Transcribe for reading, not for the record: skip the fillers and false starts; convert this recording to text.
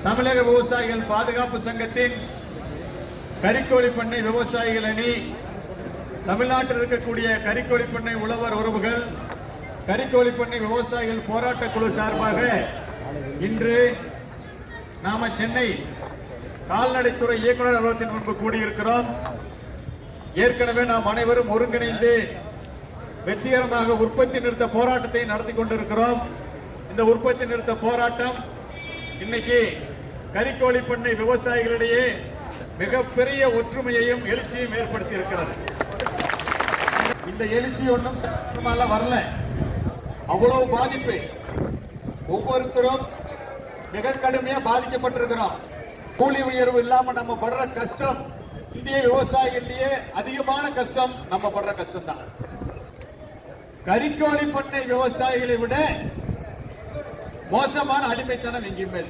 தமிழக விவசாயிகள் பாதுகாப்பு சங்கத்தின் கறிக்கோழி பண்ணை விவசாயிகள் அணி, தமிழ்நாட்டில் இருக்கக்கூடிய கறிக்கோழி பண்ணை உழவர் உறவுகள், கறிக்கோழி பண்ணை விவசாயிகள் போராட்ட குழு சார்பாக இன்று நாம சென்னை கால்நடைத்துறை இயக்குநர் அலுவலகத்தின் முன்பு கூடியிருக்கிறோம். ஏற்கனவே நாம் அனைவரும் ஒருங்கிணைந்து வெற்றிகரமாக உற்பத்தி நிறுத்த போராட்டத்தை நடத்தி கொண்டிருக்கிறோம். இந்த உற்பத்தி நிறுத்த போராட்டம் இன்னைக்கு கறிக்கோழி பண்ணை விவசாயிகளிடையே மிகப்பெரிய ஒற்றுமையையும் எழுச்சியையும் ஏற்படுத்தி இருக்கிறது. இந்த எழுச்சி ஒன்றும் வரல, அவ்வளவு பாதிப்பு. ஒவ்வொருத்தரும் மிக கடுமையா பாதிக்கப்பட்டிருக்கிறோம். கூலி உயர்வு இல்லாம நம்ம படுற கஷ்டம் இந்திய விவசாயிகளிலேயே அதிகமான கஷ்டம் நம்ம படுற கஷ்டம் தான். கறிக்கோழி பண்ணை விவசாயிகளை விட மோசமான அடிமைத்தனம் எங்கேயுமே